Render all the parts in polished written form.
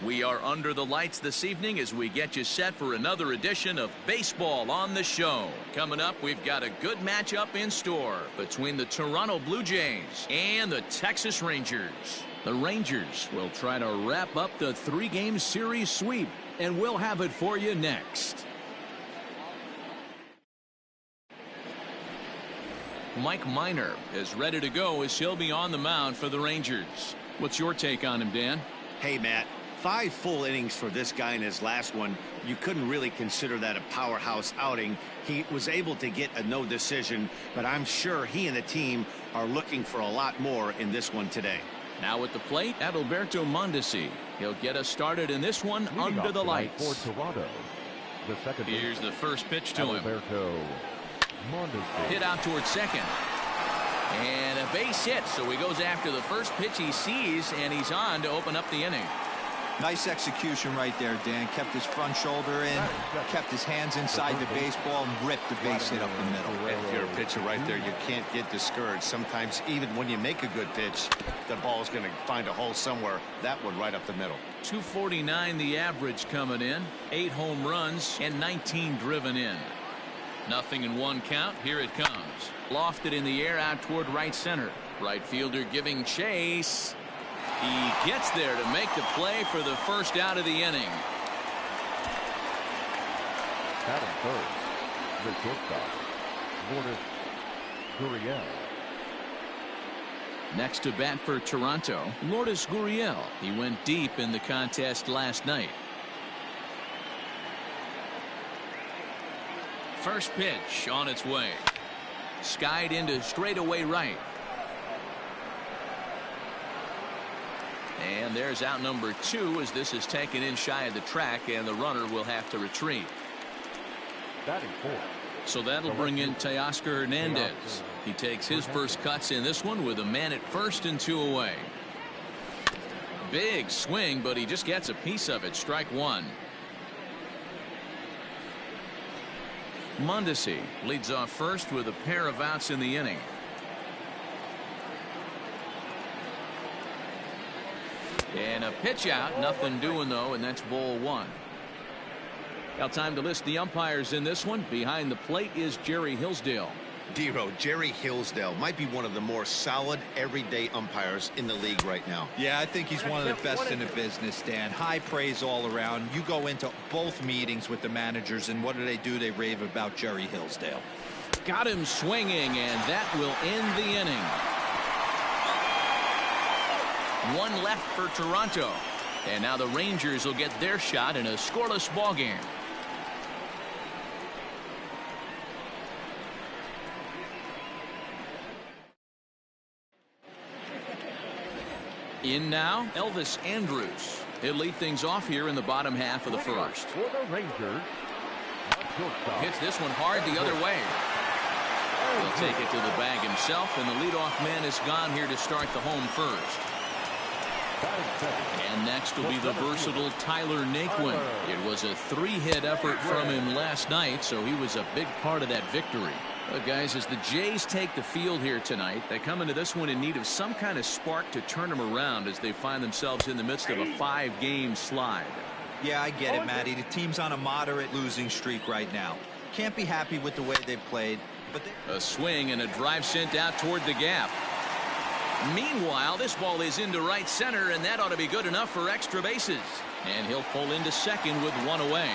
We are under the lights this evening as we get you set for another edition of Baseball on the Show. Coming up, we've got a good matchup in store between the Toronto Blue Jays and the Texas Rangers. The Rangers will try to wrap up the three-game series sweep, and we'll have it for you next. Mike Minor is ready to go as he'll be on the mound for the Rangers. What's your take on him, Dan? Hey, Matt. 5 full innings for this guy in his last one. You couldn't really consider that a powerhouse outing. He was able to get a no decision, but I'm sure he and the team are looking for a lot more in this one today. Now at the plate, Adalberto Mondesi. He'll get us started in this one under the lights. For Toronto, Here's the first pitch to him. Mondesi. Hit out towards second. And a base hit, so he goes after the first pitch he sees, and he's on to open up the inning. Nice execution right there, Dan. Kept his front shoulder in, kept his hands inside the baseball, and ripped the base hit up the middle. If you're a pitcher right there, you can't get discouraged. Sometimes even when you make a good pitch, the ball's going to find a hole somewhere. That one right up the middle. 249 the average coming in. 8 home runs and 19 driven in. Nothing in one count. Here it comes. Lofted in the air out toward right center. Right fielder giving chase. He gets there to make the play for the first out of the inning. Batting first, the shortstop, Gurriel. Next to bat for Toronto, Lourdes Gurriel. He went deep in the contest last night. First pitch on its way. Skied into straightaway right. And there's out number 2 as this is taken in shy of the track, and the runner will have to retreat. Batting fourth. So that'll bring in Teoscar Hernandez. He takes his first cuts in this one with a man at first and 2 away. Big swing, but he just gets a piece of it. Strike 1. Mondesi leads off first with a pair of outs in the inning. And a pitch out, nothing doing though, and that's ball 1. Now time to list the umpires in this one. Behind the plate is Jerry Hillsdale. Dero, Jerry Hillsdale might be one of the more solid everyday umpires in the league right now. Yeah, I think he's one of the best in the business, Dan. High praise all around. You go into both meetings with the managers, and what do? They rave about Jerry Hillsdale. Got him swinging, and that will end the inning. 1 left for Toronto. And now the Rangers will get their shot in a scoreless ball game. In now, Elvis Andrus. He'll lead things off here in the bottom half of the first. For the Rangers, Hits this one hard the other way. He'll take it to the bag himself, and the leadoff man is gone here to start the home first. And next will be the versatile Tyler Naquin. It was a 3-hit effort from him last night, so he was a big part of that victory. Well, guys, as the Jays take the field here tonight, they come into this one in need of some kind of spark to turn them around as they find themselves in the midst of a 5-game slide. Yeah, I get it, Matty. The team's on a moderate losing streak right now. Can't be happy with the way they've played. But a swing and a drive sent out toward the gap. Meanwhile, this ball is into right center, and that ought to be good enough for extra bases. And he'll pull into second with 1 away.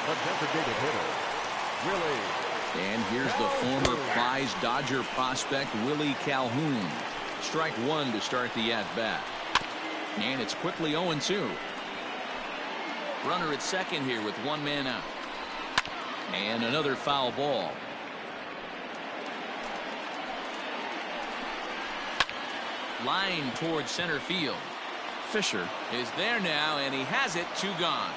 A designated hitter, Willie. And here's the former prize Dodger prospect, Willie Calhoun. Strike one to start the at-bat. And it's quickly 0-2. Runner at second here with one man out. And another foul ball. Line towards center field. Fisher is there now, and he has it. 2 gone.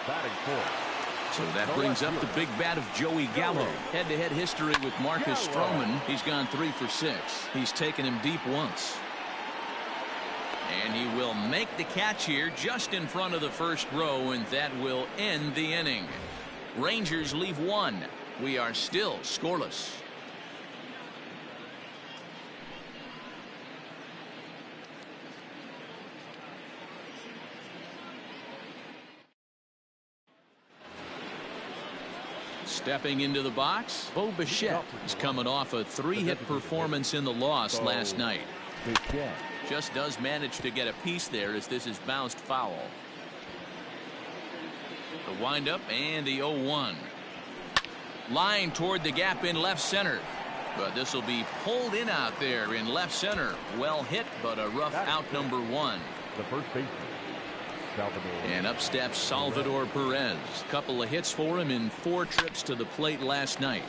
Batting fourth. So that brings up the big bat of Joey Gallo. Head-to-head history with Marcus Stroman. He's gone 3 for 6. He's taken him deep once. And he will make the catch here just in front of the first row, and that will end the inning. Rangers leave 1. We are still scoreless. Stepping into the box, Bo Bichette is coming off a 3-hit performance in the loss last night. Just does manage to get a piece there as this is bounced foul. The windup and the 0-1. Line toward the gap in left center. But this will be pulled in out there in left center. Well hit, but a rough out number 1. The first baseman, Salvador. And up steps Salvador Perez. Couple of hits for him in 4 trips to the plate last night.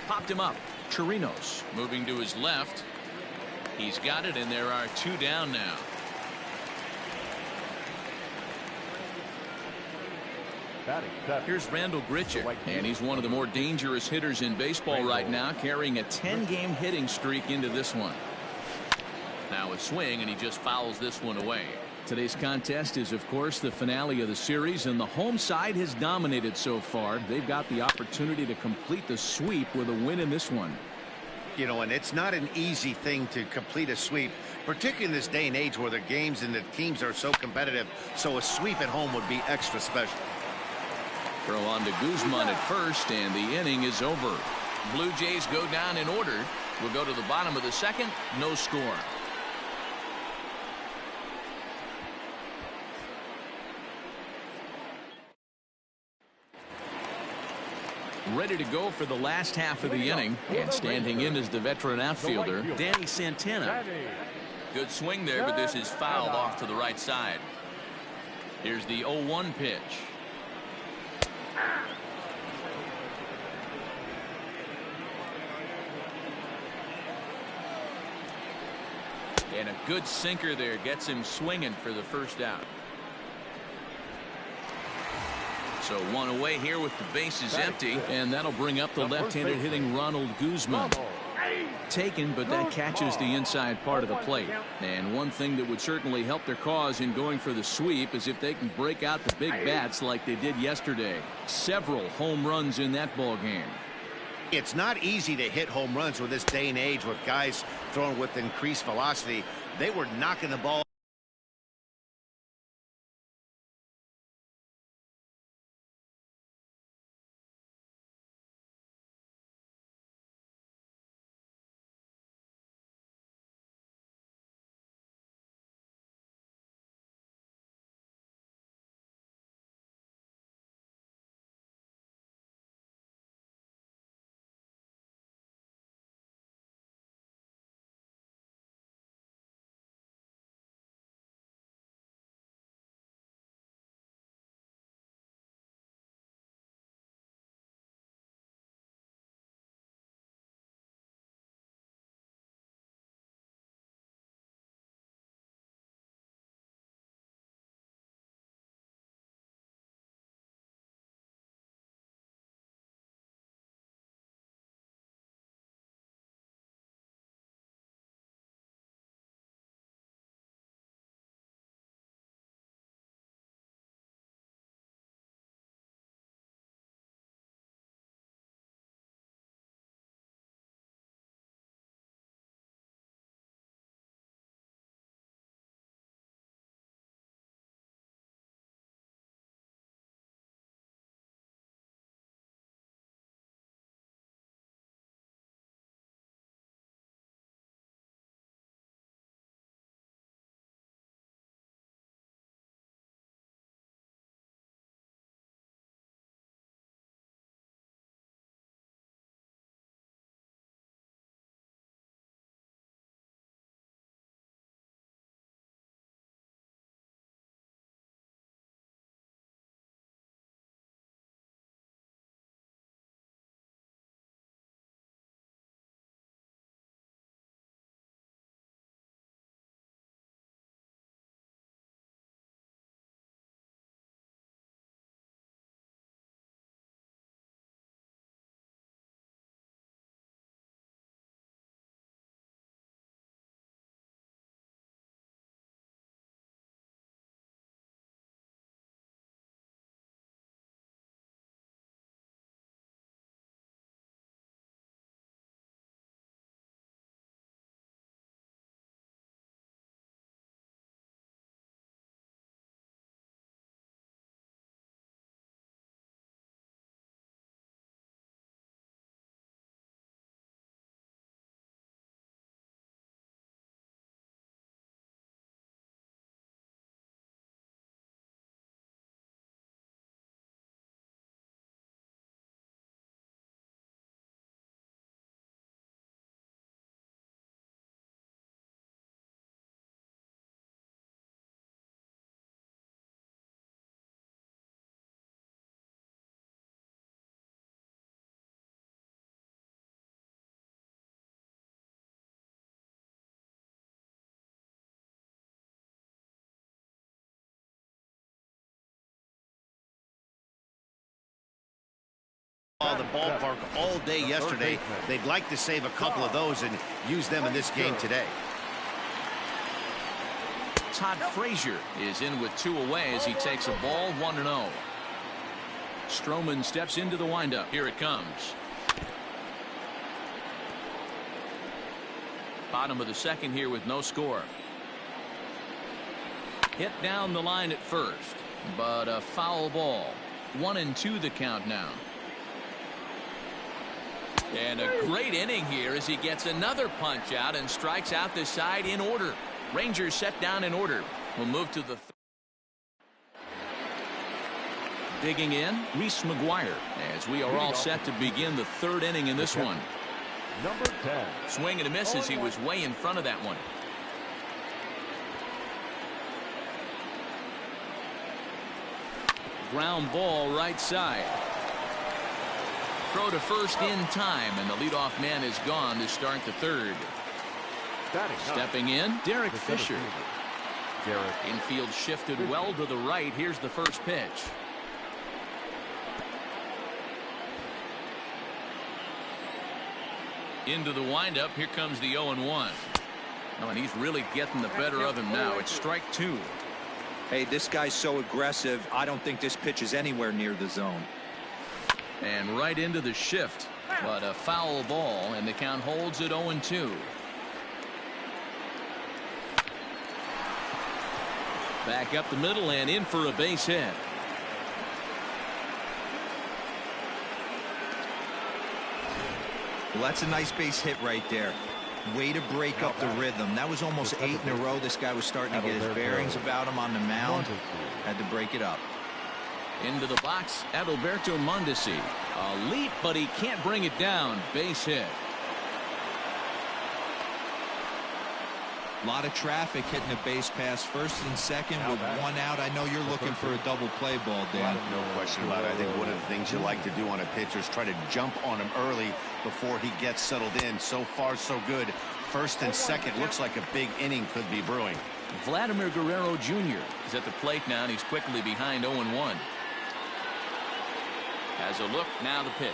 Popped him up. Chirinos moving to his left. He's got it, and there are 2 down now. Here's Randall Grichuk, and he's one of the more dangerous hitters in baseball right now, carrying a 10-game hitting streak into this one. Now a swing, and he just fouls this one away. Today's contest is, of course, the finale of the series, and the home side has dominated so far. They've got the opportunity to complete the sweep with a win in this one. You know, and it's not an easy thing to complete a sweep, particularly in this day and age where the games and the teams are so competitive. So a sweep at home would be extra special. Throw on to Guzman at first, and the inning is over. Blue Jays go down in order. We'll go to the bottom of the second. No score. Ready to go for the last half of the inning, and standing in is the veteran outfielder, Danny Santana. Good swing there, but this is fouled off to the right side. Here's the 0-1 pitch. And a good sinker there gets him swinging for the first out. So 1 away here with the bases empty, and that'll bring up the left-handed hitting Ronald Guzman. Taken, but that catches the inside part of the plate. And one thing that would certainly help their cause in going for the sweep is if they can break out the big bats like they did yesterday. Several home runs in that ball game. It's not easy to hit home runs with this day and age with guys throwing with increased velocity. They were knocking the ball The ballpark all day yesterday. They'd like to save a couple of those and use them in this game today. Todd Frazier is in with 2 away as he takes a ball 1-0. Stroman steps into the windup. Here it comes. Bottom of the second here with no score. Hit down the line at first, but a foul ball. 1-2 the count now. And a great inning here as he gets another punch out and strikes out the side in order. Rangers set down in order. We'll move to the digging in, Reese McGuire, as we are all set to begin the 3rd inning in this one. Number 10. Swing and a miss as he was way in front of that one. Ground ball right side. Throw to first in time, and the leadoff man is gone to start the 3rd. Stepping in, Derek Fisher. Infield shifted well to the right. Here's the first pitch. Into the windup. Here comes the 0-1. Oh, and he's really getting the better of him now. It's strike 2. Hey, this guy's so aggressive. I don't think this pitch is anywhere near the zone. And right into the shift, but a foul ball, and the count holds at 0-2. Back up the middle and in for a base hit. Well, that's a nice base hit right there. Way to break up the rhythm. That was almost 8 in a row. This guy was starting to get his bearings about him on the mound. Had to break it up. Into the box, Adalberto Mondesi. A leap, but he can't bring it down. Base hit. A lot of traffic hitting a base pass first and second with 1 out. I know you're looking for a double play ball, Dan. No question about it. I think one of the things you like to do on a pitcher is try to jump on him early before he gets settled in. So far, so good. First and second looks like a big inning could be brewing. Vladimir Guerrero Jr. is at the plate now, and he's quickly behind 0-1. Has a look, now the pitch.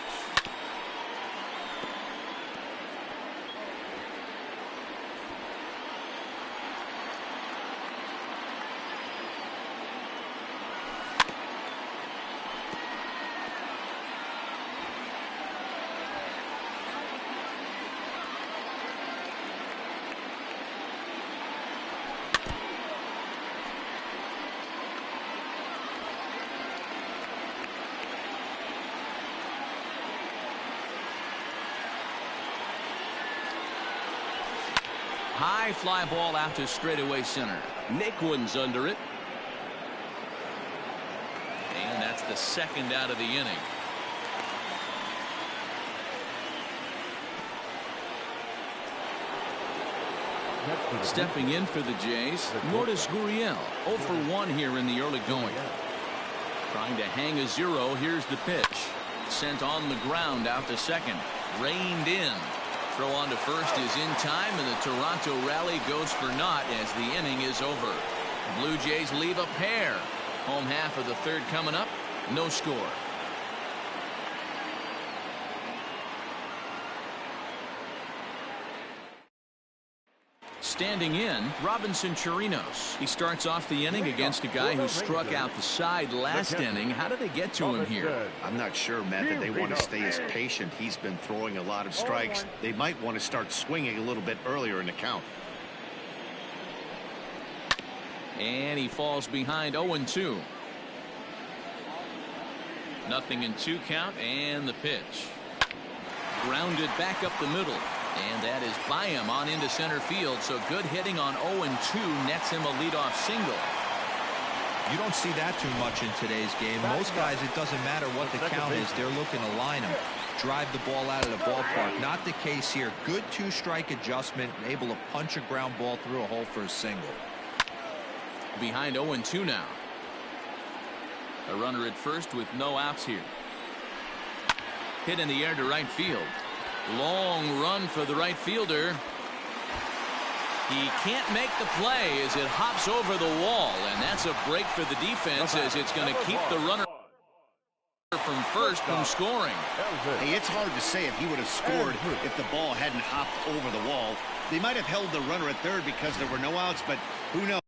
High fly ball out to straightaway center. Naquin's under it. And that's the 2nd out of the inning. Stepping in for the Jays, Lourdes Gurriel. 0 for 1 here in the early going. Trying to hang a 0. Here's the pitch. Sent on the ground out to second. Reined in. Throw on to first is in time, and the Toronto rally goes for naught as the inning is over. Blue Jays leave a pair. Home half of the 3rd coming up. No score. Standing in, Robinson Chirinos. He starts off the inning against a guy who struck out the side last inning. How did they get to him here? I'm not sure, Matt, that they want to stay as patient. He's been throwing a lot of strikes. They might want to start swinging a little bit earlier in the count. And he falls behind 0-2. 0-2 count, and the pitch. Grounded back up the middle. And that is by him on into center field. So good hitting on 0-2 nets him a leadoff single. You don't see that too much in today's game. Most guys, it doesn't matter what the count is. They're looking to line him, drive the ball out of the ballpark. Not the case here. Good 2-strike adjustment, able to punch a ground ball through a hole for a single. Behind 0-2 now. A runner at first with no outs here. Hit in the air to right field. Long run for the right fielder. He can't make the play as it hops over the wall, and that's a break for the defense as it's going to keep the runner from first from scoring. Hey, it's hard to say if he would have scored if the ball hadn't hopped over the wall. They might have held the runner at third because there were no outs, but who knows?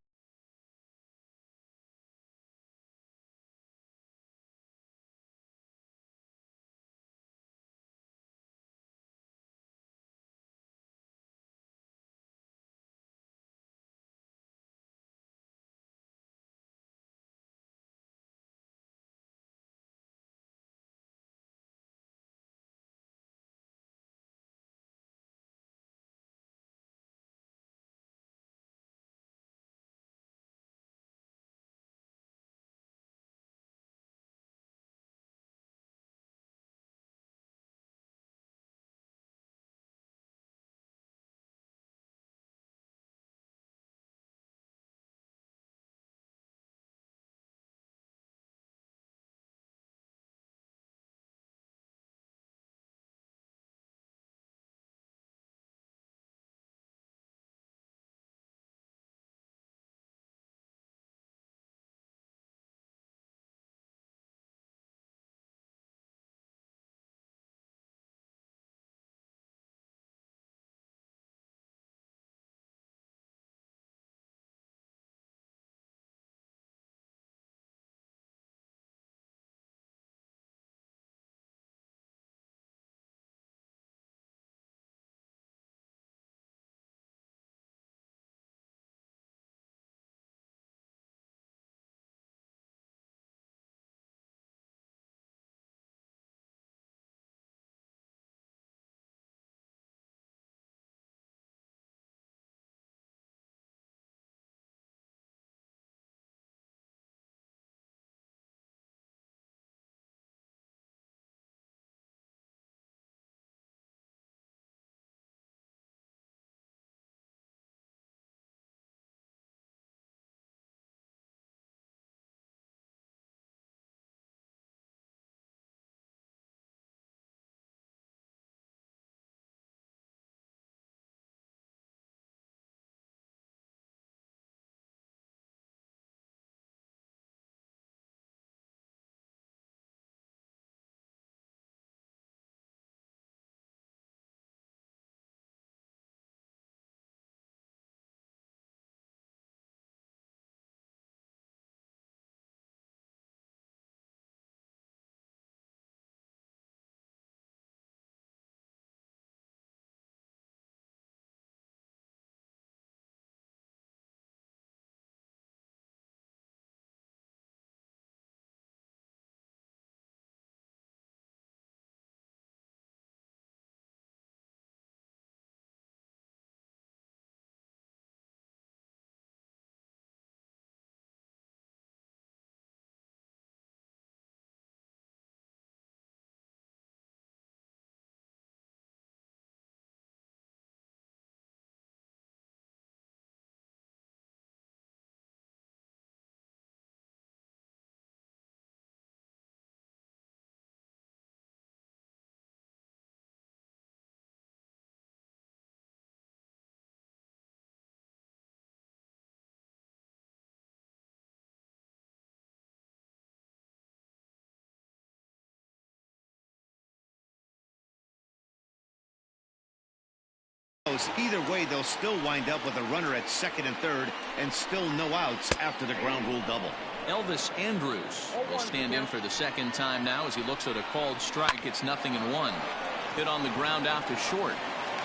Either way, they'll still wind up with a runner at second and third and still no outs after the ground rule double. Elvis Andrews will stand in for the second time now as he looks at a called strike. It's 0-1. Hit on the ground out to short.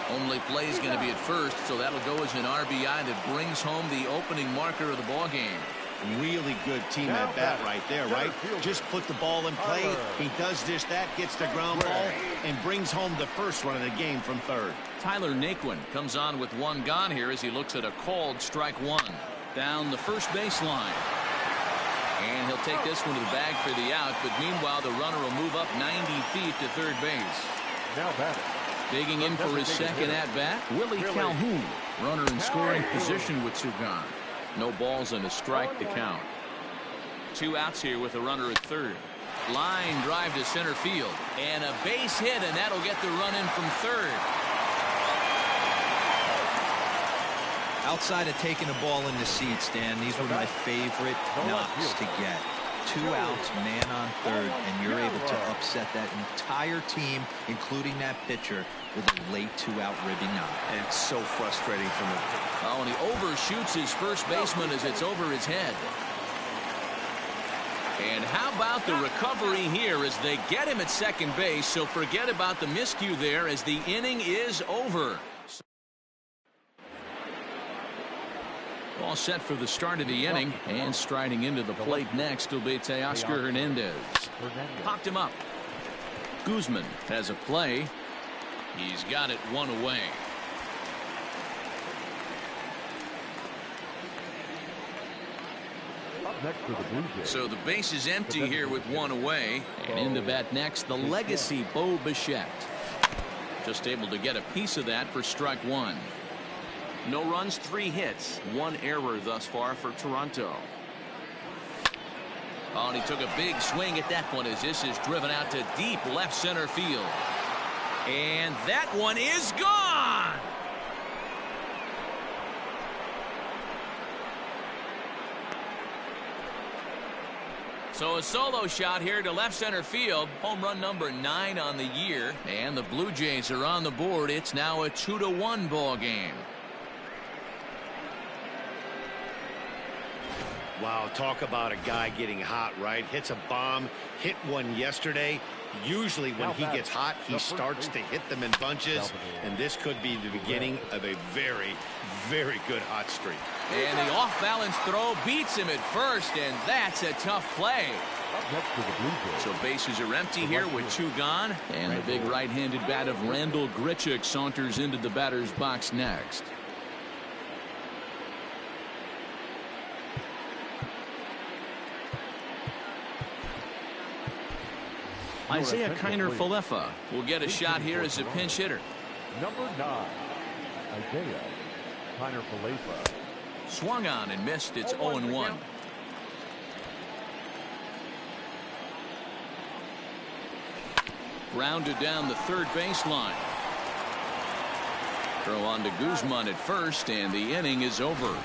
Only play is going to be at first, so that'll go as an RBI that brings home the opening marker of the ball game. Really good team at bat right there, right? Just put the ball in play. He does just that, gets the ground ball, and brings home the first run of the game from third. Tyler Naquin comes on with one gone here as he looks at a called strike one. Down the first baseline. And he'll take this one to the bag for the out, but meanwhile the runner will move up 90 feet to third base. Now batting. Digging in for his second at-bat, Willie Calhoun. Runner in scoring position with two gone. No balls and a strike to count. Two outs here with a runner at third. Line drive to center field. And a base hit, and that'll get the run in from third. Outside of taking the ball in the seats, Dan, these were my favorite knocks to get. 2 outs, man on third, and you're able to upset that entire team, including that pitcher, with a late 2-out ribby knock. And it's so frustrating for him. Oh, and he overshoots his first baseman as it's over his head. And how about the recovery here as they get him at second base, so forget about the miscue there as the inning is over. All set for the start of the inning, and striding into the plate next will be Teoscar Hernandez. Popped him up. Guzman has a play. He's got it 1 away. Next to the Blue Jays. So the base is empty here with 1 away. And in the bat next, the legacy Bo Bichette. Just able to get a piece of that for strike 1. No runs, 3 hits, 1 error thus far for Toronto. Oh, and he took a big swing at that one as this is driven out to deep left center field. And that one is gone. So a solo shot here to left center field. Home run number 9 on the year. And the Blue Jays are on the board. It's now a 2-1 ball game. Wow, talk about a guy getting hot, right? Hits a bomb, hit one yesterday. Usually when he gets hot, he starts to hit them in bunches, and this could be the beginning of a very, very good hot streak. And the off-balance throw beats him at first, and that's a tough play. So bases are empty here with 2 gone, and the big right-handed bat of Randall Grichuk saunters into the batter's box next. Isaiah Kiner-Falefa will get a shot here as a pinch hitter. Number 9, Isaiah Kiner-Falefa. Swung on and missed. It's 0-1. Grounded down the third baseline. Throw on to Guzman at first, and the inning is over.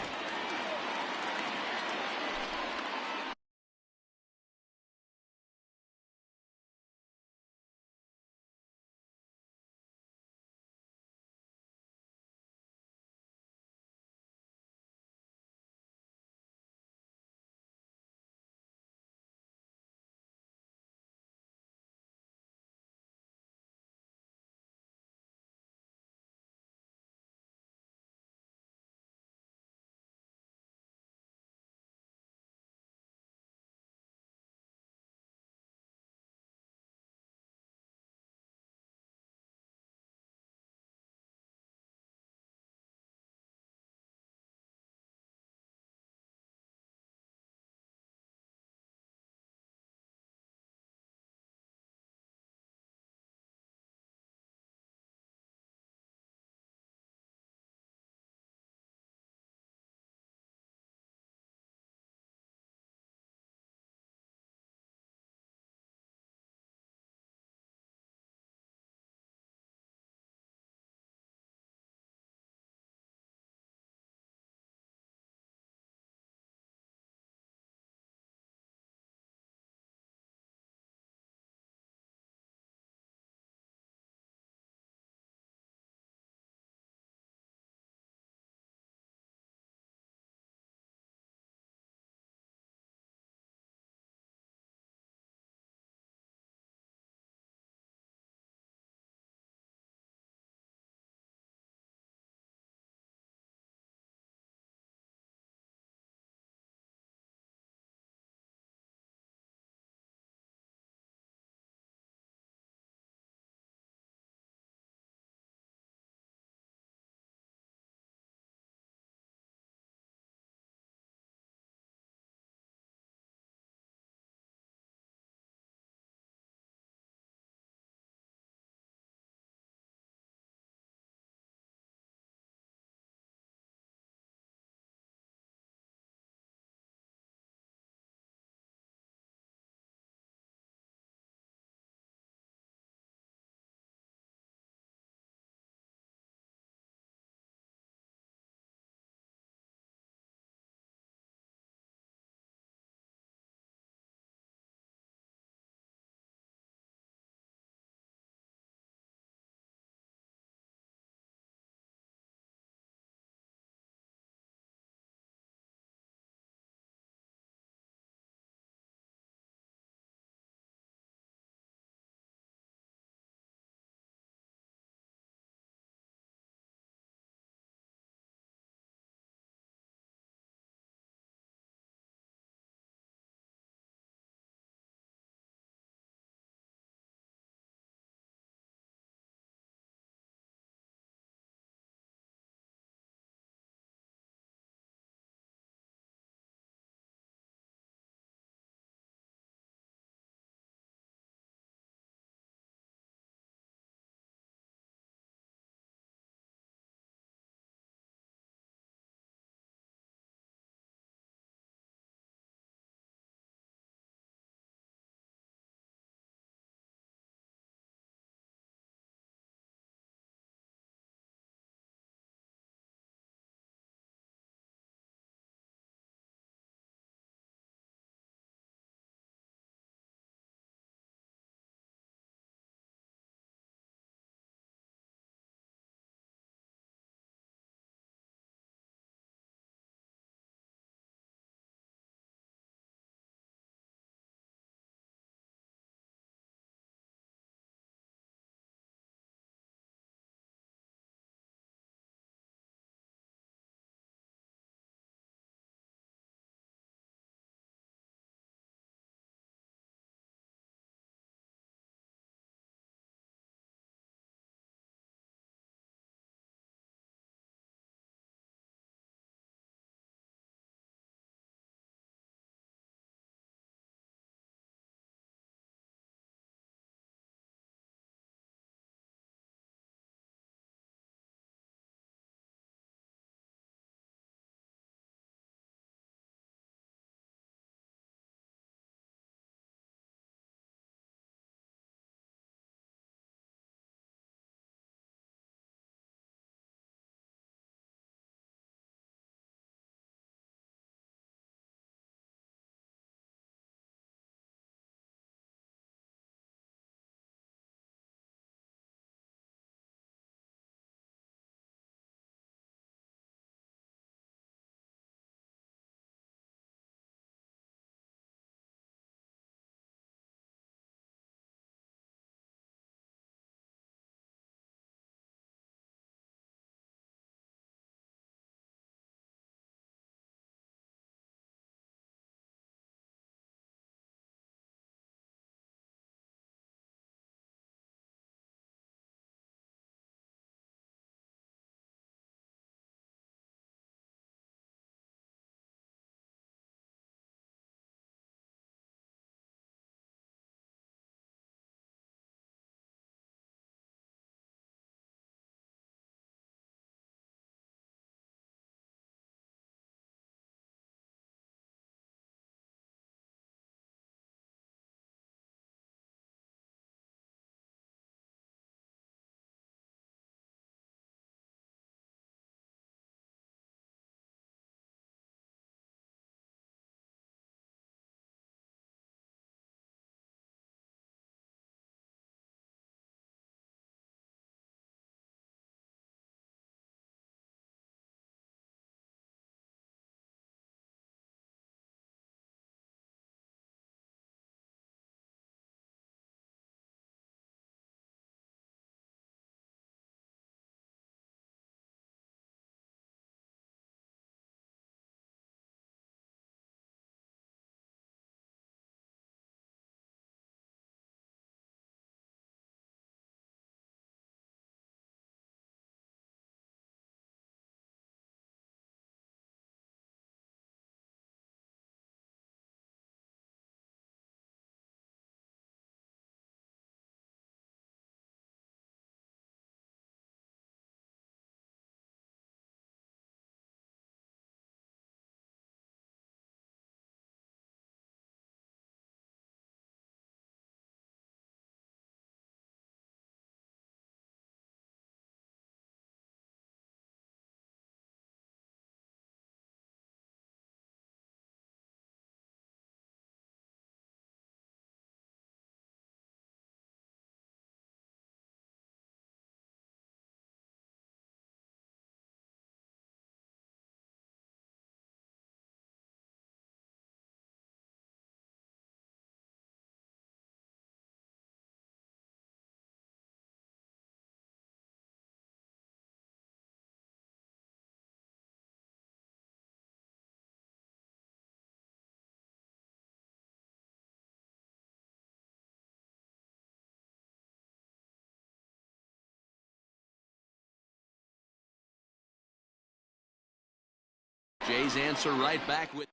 Phillies answer right back with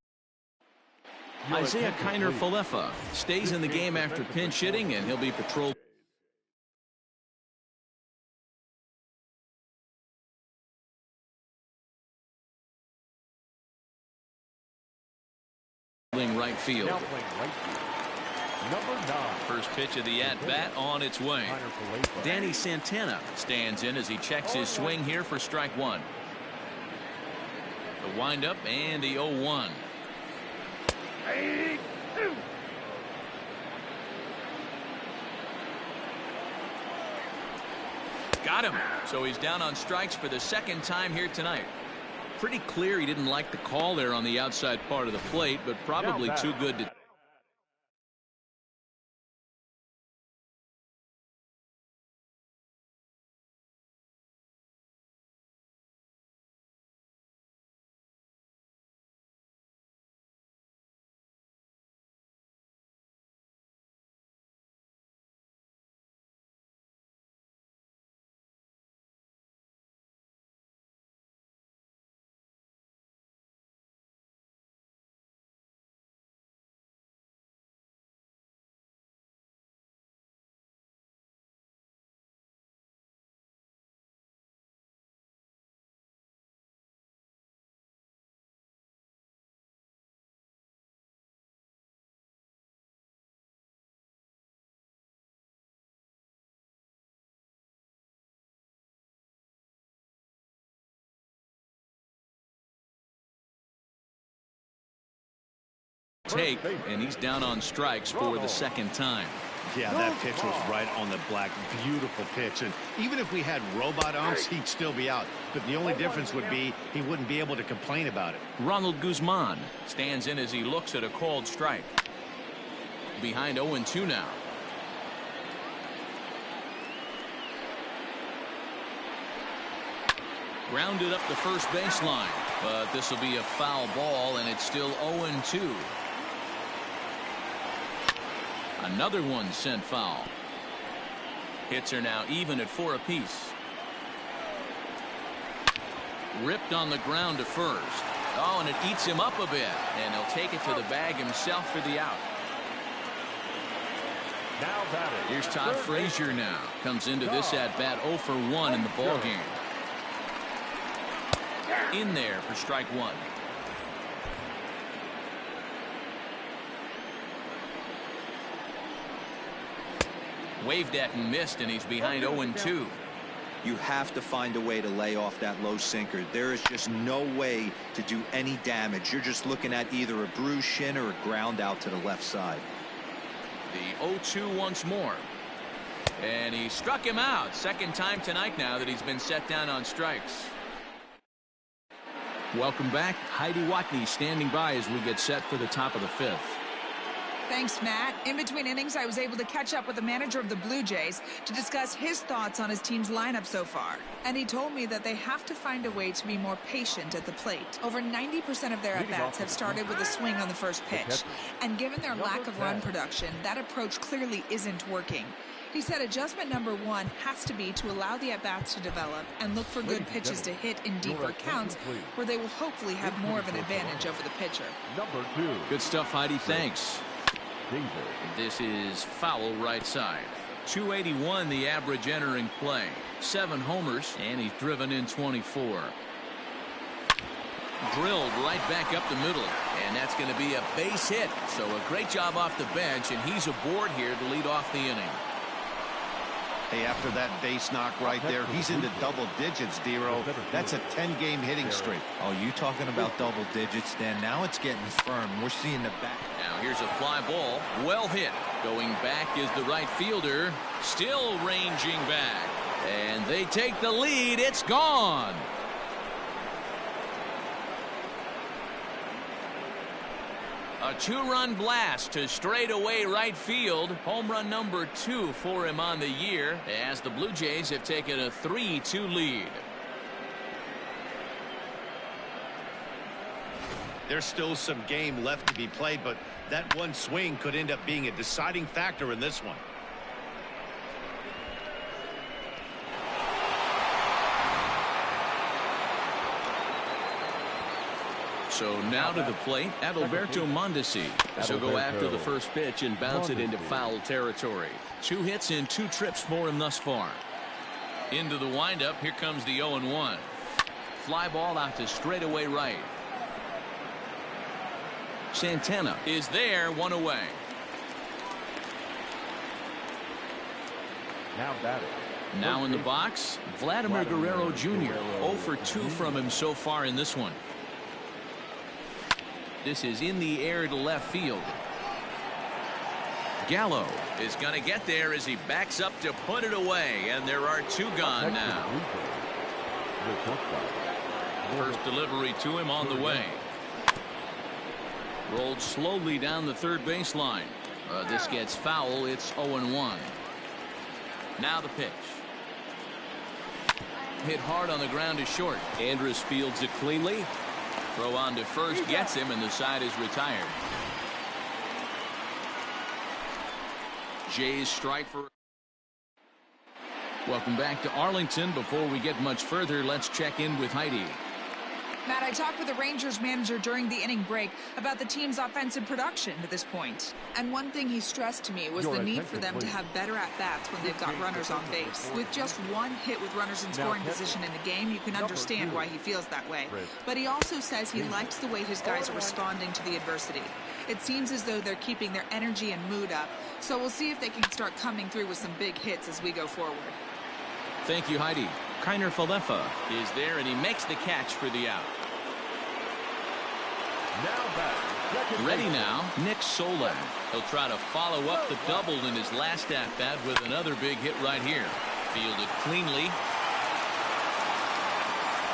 Isaiah Kiner-Falefa stays in the game after pinch hitting, and he'll be patrolled right field. Now playing right field, number 9. First pitch of the at-bat on its way. Danny Santana stands in as he checks his swing here for strike one. The windup and the 0-1. Got him. So he's down on strikes for the second time here tonight. Pretty clear he didn't like the call there on the outside part of the plate, but probably too good to take, and he's down on strikes for the second time. Yeah, that pitch was right on the black. Beautiful pitch. And even if we had robot umps, he'd still be out. But the only difference would be he wouldn't be able to complain about it. Ronald Guzman stands in as he looks at a called strike. Behind 0-2 now. Grounded up the first baseline, but this will be a foul ball, and it's still 0-2. Another one sent foul. Hits are now even at 4 apiece. Ripped on the ground to first. Oh, and it eats him up a bit, and he'll take it to the bag himself for the out. Now batting. Here's Todd Frazier now. Comes into this at bat 0 for 1 in the ball game. In there for strike one. Waved at and missed, and he's behind 0-2. You have to find a way to lay off that low sinker. There is just no way to do any damage. You're just looking at either a bruised shin or a ground out to the left side. The 0-2 once more. And he struck him out. Second time tonight now that he's been set down on strikes. Welcome back. Heidi Watney standing by as we get set for the top of the fifth. Thanks, Matt. In between innings, I was able to catch up with the manager of the Blue Jays to discuss his thoughts on his team's lineup so far. And he told me that they have to find a way to be more patient at the plate. Over 90% of their at-bats have started with a swing on the first pitch. And given their lack of run production, that approach clearly isn't working. He said adjustment number 1 has to be to allow the at-bats to develop and look for good pitches to hit in deeper counts where they will hopefully have more of an advantage over the pitcher. Number 2. Good stuff, Heidi. Thanks. This is foul right side. 281 the average entering play. 7 homers, and he's driven in 24. Drilled right back up the middle, and that's going to be a base hit. So a great job off the bench, and he's aboard here to lead off the inning. Hey, after that base knock right there, he's into double digits, Dero. That's a 10-game hitting streak. Oh, you talking about double digits, Dan? Now it's getting firm. We're seeing the back. Now here's a fly ball. Well hit. Going back is the right fielder. Still ranging back. And they take the lead. It's gone. A 2-run blast to straightaway right field. Home run number 2 for him on the year, as the Blue Jays have taken a 3-2 lead. There's still some game left to be played, but that one swing could end up being a deciding factor in this one. So now to the plate, Adalberto Mondesi. She'll go after the first pitch and bounce it into foul territory. 2 hits in 2 trips for him thus far. Into the windup, here comes the 0-1. Fly ball out to straightaway right. Santana is there, 1 away. Now batting. Now in the box, Vladimir Guerrero Jr. 0 for 2 from him so far in this one. This is in the air to left field. Gallo is going to get there as he backs up to put it away, and there are 2 gone now. First delivery to him on the way. Rolled slowly down the third baseline. This gets foul. It's 0-1. Now the pitch. Hit hard on the ground to short. Andrus fields it cleanly. Throw on to first gets him, and the side is retired. Jays strike for. Welcome back to Arlington. Before we get much further, let's check in with Heidi. Matt, I talked with the Rangers manager during the inning break about the team's offensive production to this point. And one thing he stressed to me was the need for them to have better at-bats when they've got runners on base. With just 1 hit with runners in scoring position in the game, you can understand why he feels that way. But he also says he likes the way his guys are responding to the adversity. It seems as though they're keeping their energy and mood up. So we'll see if they can start coming through with some big hits as we go forward. Thank you, Heidi. Kiner Falefa is there, and he makes the catch for the out. Ready now, Nick Solak. He'll try to follow up the double in his last at-bat with another big hit right here. Fielded cleanly.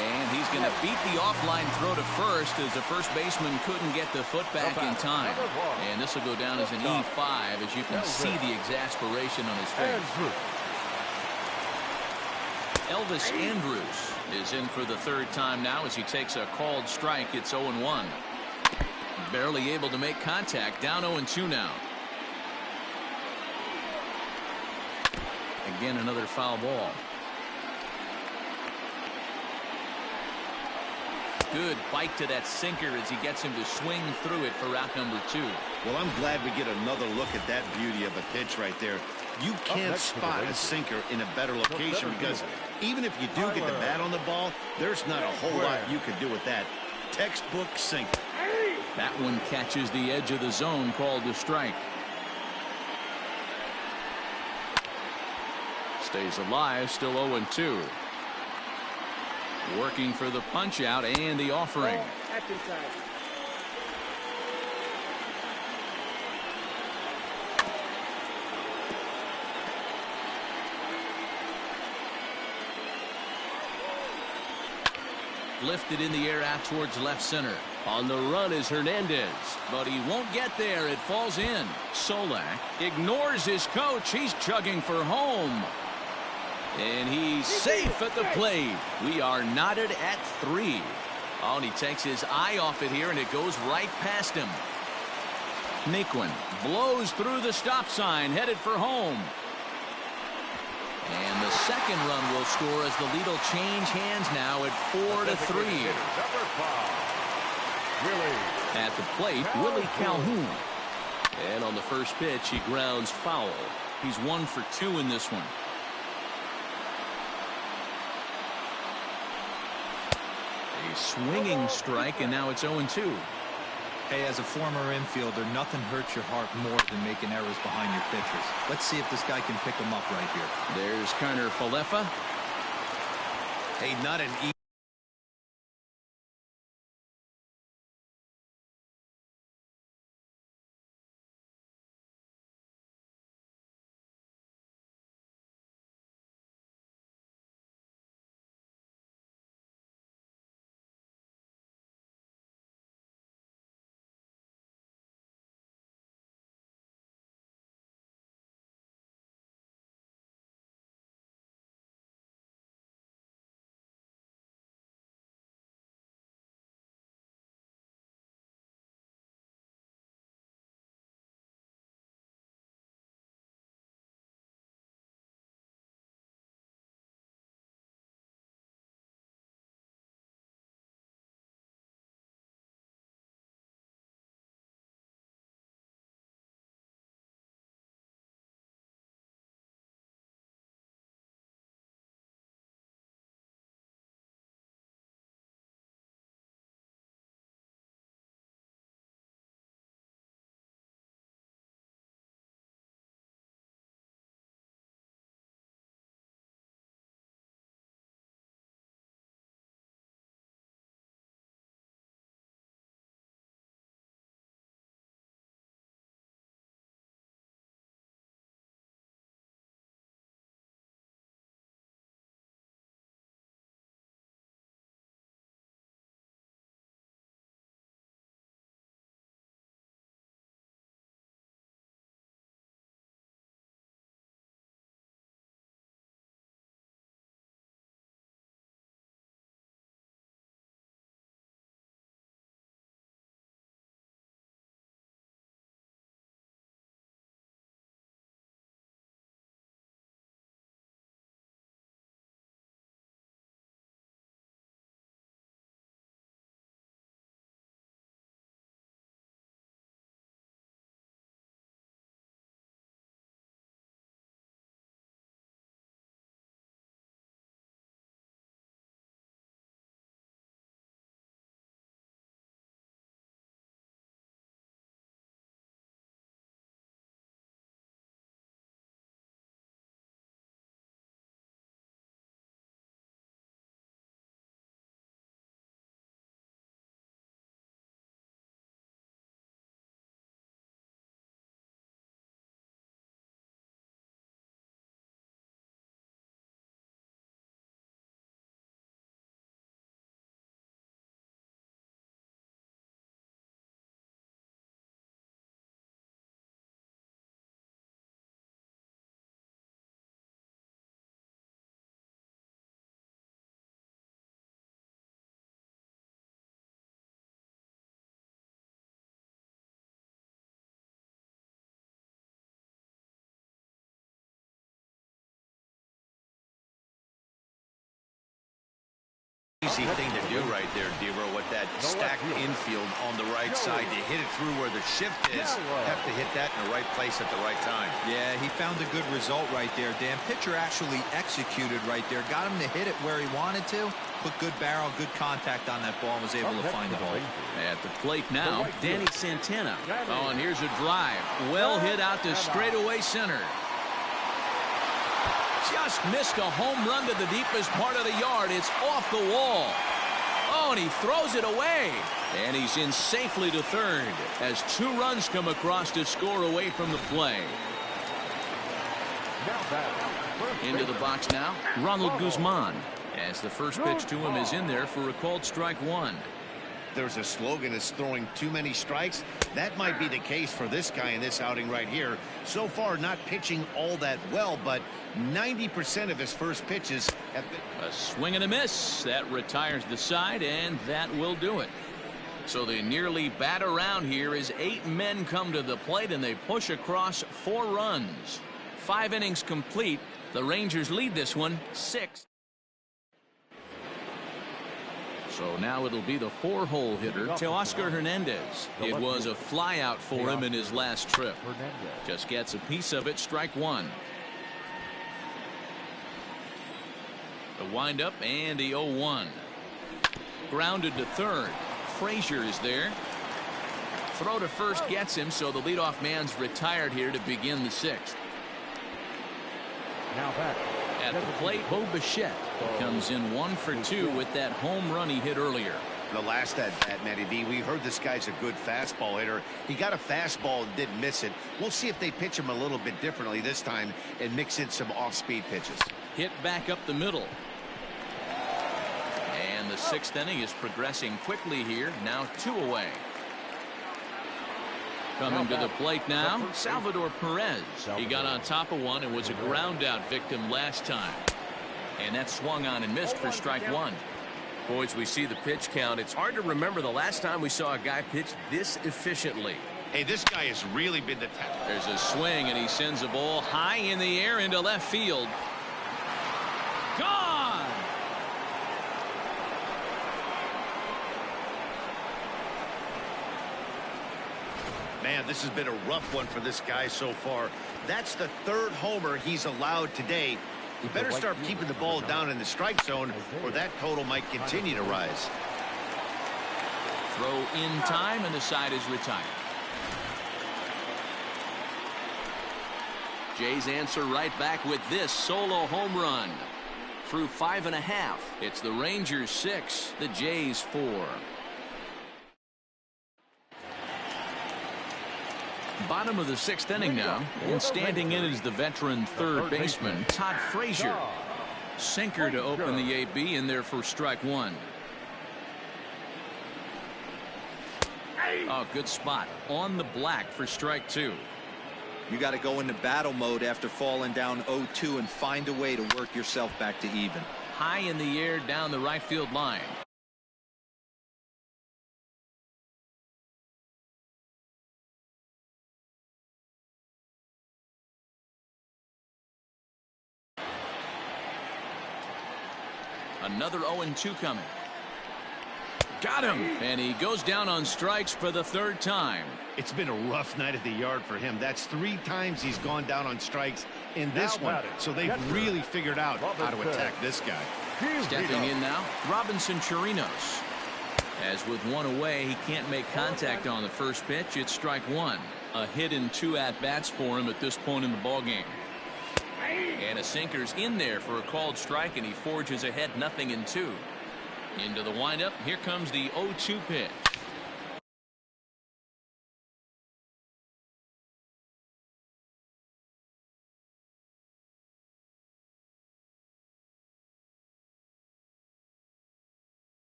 And he's going to beat the offline throw to first as the first baseman couldn't get the foot back in time. And this will go down as an E5 as you can see the exasperation on his face. Elvis Andrus is in for the 3rd time now as he takes a called strike. It's 0-1. Barely able to make contact. Down 0-2 now. Again, another foul ball. Good bite to that sinker as he gets him to swing through it for out number 2. Well, I'm glad we get another look at that beauty of a pitch right there. You can't spot a sinker in a better location because even if you do get the bat on the ball, there's not a whole lot you can do with that. Textbook sinker. That one catches the edge of the zone, called a strike. Stays alive, still 0-2. Working for the punch out and the offering. Lifted in the air out towards left center. On the run is Hernandez, but he won't get there. It falls in. Solak ignores his coach. He's chugging for home. And he's safe at the plate. We are knotted at 3. Oh, and he takes his eye off it here, and it goes right past him. Naquin blows through the stop sign, headed for home. And the second run will score as the lead will change hands now at 4-3. At the plate, Willie Calhoun. And on the first pitch, he grounds foul. He's 1 for 2 in this one. A swinging strike, and now it's 0-2. Hey, as a former infielder, nothing hurts your heart more than making errors behind your pitchers. Let's see if this guy can pick them up right here. There's Kiner Falefa. Hey, not an Easy thing to do right there, Devo, with that stacked infield on the right side. To hit it through where the shift is, have to hit that in the right place at the right time. Yeah, he found a good result right there, Dan. Pitcher actually executed right there. Got him to hit it where he wanted to. Put good barrel, good contact on that ball, and was able to find the ball. At the plate now, Danny Santana. Oh, and here's a drive. Well hit out to straightaway center. Just missed a home run to the deepest part of the yard. It's off the wall. Oh, and he throws it away. And he's in safely to third as 2 runs come across to score away from the play. Into the box now, Ronald Guzman. As the first pitch to him is in there for a called strike 1. There's a slogan that's throwing too many strikes. That might be the case for this guy in this outing right here. So far, not pitching all that well, but 90% of his first pitches have been... A swing and a miss. That retires the side, and that will do it. So they nearly bat around here as 8 men come to the plate, and they push across 4 runs. 5 innings complete. The Rangers lead this one 6. So now it'll be the 4-hole hitter, Teoscar Hernandez. It was a flyout for him in his last trip. Just gets a piece of it, strike 1. The windup and the 0-1. Grounded to third. Frazier is there. Throw to first gets him, so the leadoff man's retired here to begin the 6th. Now back. At the plate, Bo Bichette comes in 1 for 2 with that home run he hit earlier. The last at bat, Matty V, we heard this guy's a good fastball hitter. He got a fastball and didn't miss it. We'll see if they pitch him a little bit differently this time and mix in some off-speed pitches. Hit back up the middle. And the 6th inning is progressing quickly here. Now 2 away. Coming to the plate now, Salvador Perez. He got on top of one and was a ground out victim last time. And that swung on and missed for strike 1. Boys, we see the pitch count. It's hard to remember the last time we saw a guy pitch this efficiently. Hey, this guy has really been the test. There's a swing, and he sends a ball high in the air into left field. Gone! Man, this has been a rough one for this guy so far. That's the 3rd homer he's allowed today. He better start keeping the ball down in the strike zone, or that total might continue to rise. Throw in time, and the side is retired. Jays answer right back with this solo home run. Through 5.5, it's the Rangers 6, the Jays 4. Bottom of the 6th inning now, and standing in is the veteran third baseman, Todd Frazier. Sinker to open the AB in there for strike 1. Oh, good spot. On the black for strike 2. You got to go into battle mode after falling down 0-2 and find a way to work yourself back to even. High in the air down the right field line. Another 0-2 coming. Got him. And he goes down on strikes for the 3rd time. It's been a rough night at the yard for him. That's 3 times he's gone down on strikes in this one. So they've really figured out how to attack this guy. Stepping in now, Robinson Chirinos. As with 1 away, he can't make contact on the first pitch. It's strike 1. A hit in 2 at-bats for him at this point in the ballgame. And a sinker's in there for a called strike, and he forges ahead 0-2. Into the windup. Here comes the 0-2 pitch.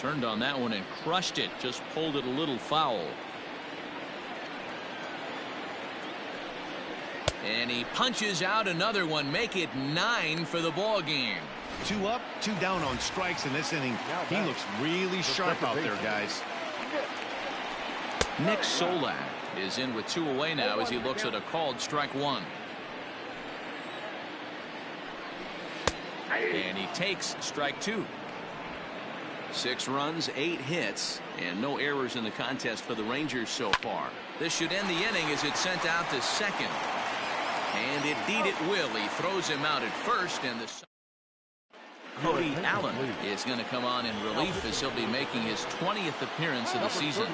Turned on that one and crushed it. Just pulled it a little foul. And he punches out another one. Make it 9 for the ball game. 2 up, 2 down on strikes in this inning. He looks really sharp out there, guys. Nick Solak is in with 2 away now as he looks at a called strike 1. And he takes strike 2. 6 runs, 8 hits, and no errors in the contest for the Rangers so far. This should end the inning as it's sent out to second. And indeed it will. He throws him out at first, and the Cody Allen is going to come on in relief as he'll be making his 20th appearance of the season.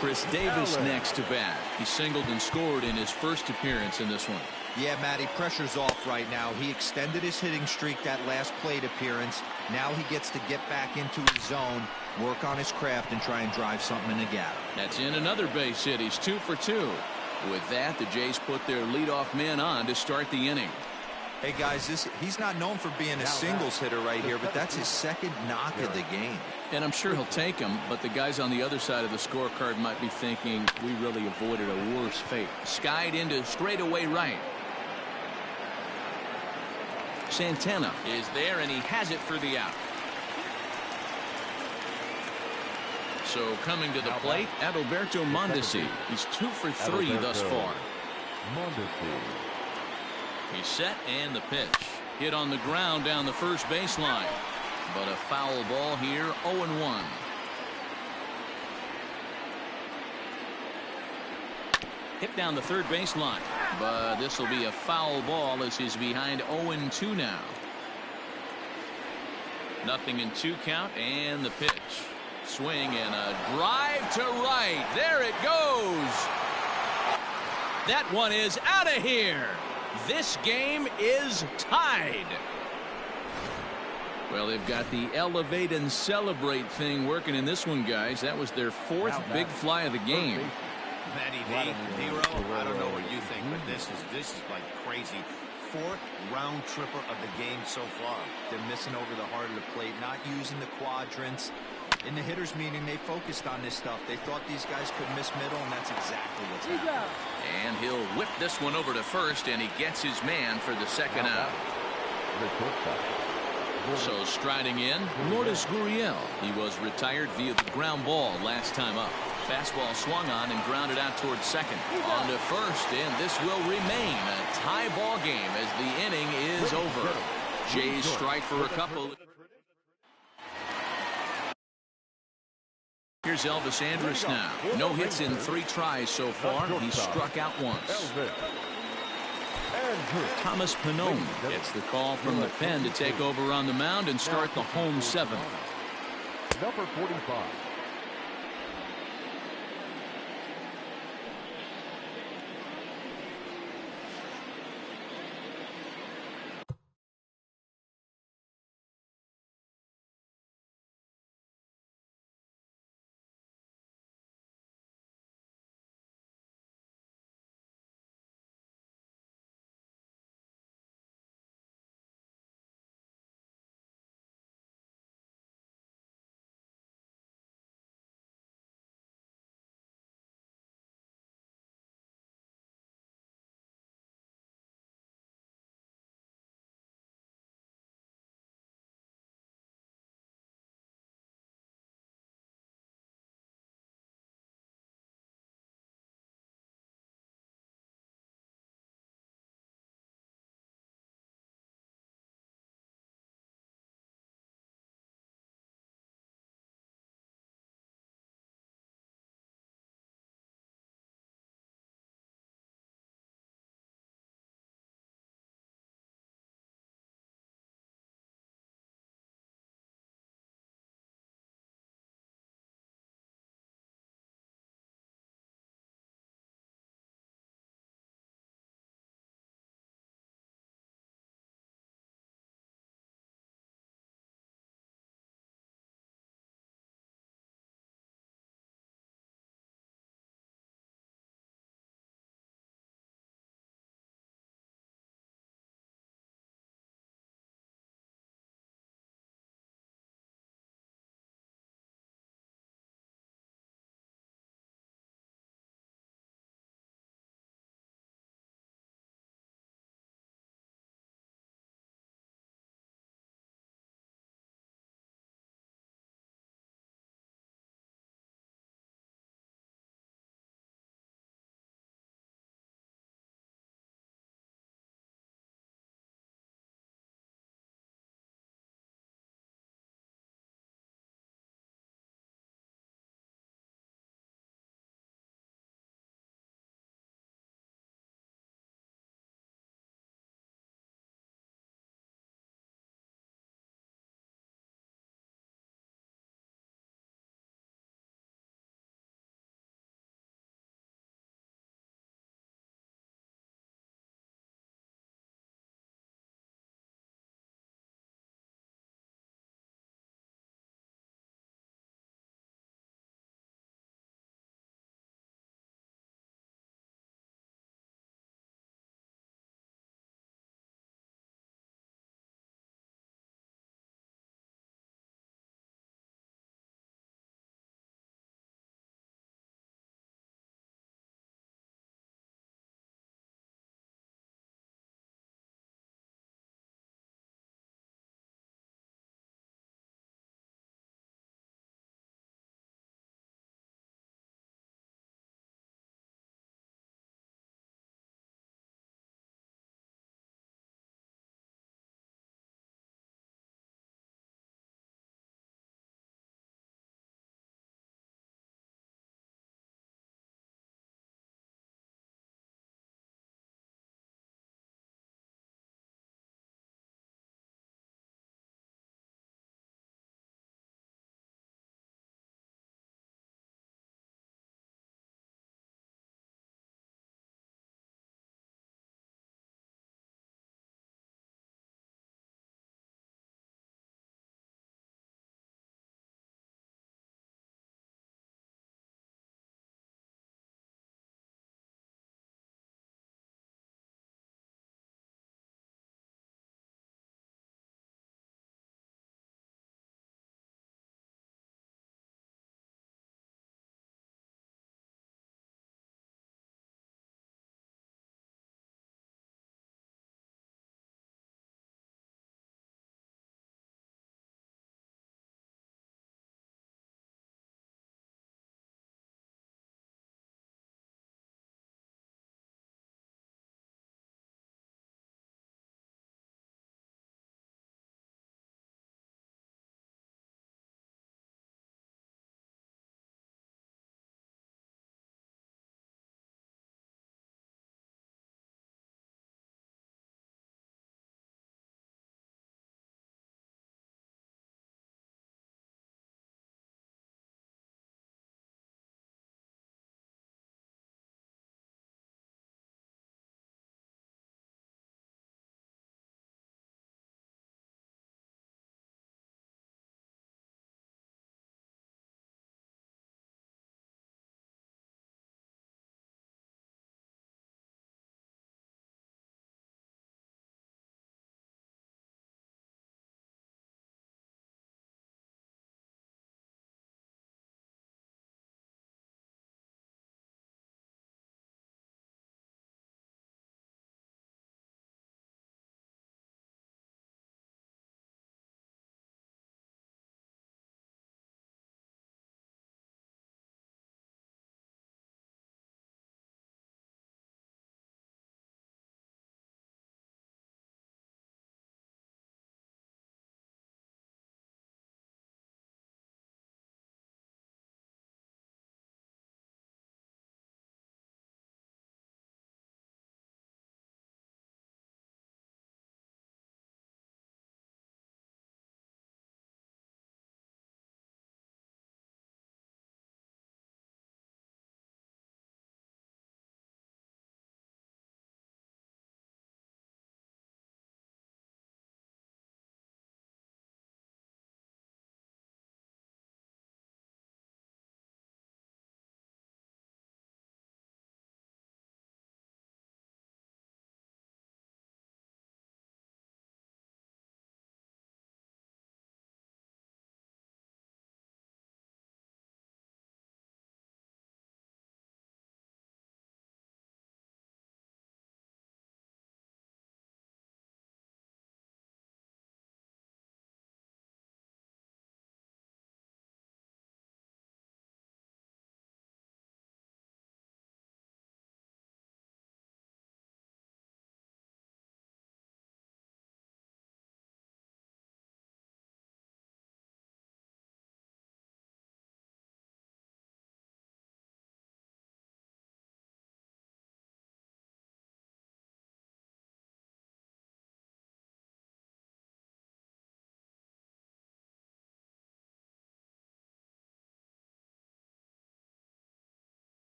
Chris Davis next to bat. He singled and scored in his first appearance in this one. Yeah, Matty, pressure's off right now. He extended his hitting streak that last plate appearance. Now he gets to get back into his zone, work on his craft, and try and drive something in the gap. That's in another base hit. He's 2 for 2. With that, the Jays put their leadoff man on to start the inning. Hey, guys, he's not known for being a singles hitter right here, but that's his second knock of the game. And I'm sure he'll take him, but the guys on the other side of the scorecard might be thinking we really avoided a worse fate. Skied into straightaway right. Santana is there, and he has it for the out. So coming to the plate, Adalberto Mondesi. He's 2 for 3 thus far. He's set, and the pitch. Hit on the ground down the first baseline. But a foul ball here, 0-1. Hit down the third baseline. But this will be a foul ball as he's behind 0-2 now. Nothing in 2 count, and the pitch. Swing and a drive to right. There it goes. That one is out of here. This game is tied. Well, they've got the elevate and celebrate thing working in this one, guys. That was their 4th big fly of the game. Matty D, Hero, I don't know what you think, but this is like crazy. 4th round tripper of the game so far. They're missing over the heart of the plate, not using the quadrants. In the hitters meeting, they focused on this stuff. They thought these guys could miss middle, and that's exactly what's happening. And he'll whip this one over to first, and he gets his man for the second out. So striding in, Lourdes Gurriel. He was retired via the ground ball last time up. Fastball swung on and grounded out towards second. On to first, and this will remain a tie ball game as the inning is over. Jays strike for a couple. Here's Elvis Andrus now. No hits in 3 tries so far. He's struck out once. Thomas Pannone gets the call from the pen to take over on the mound and start the home 7th. Number 45.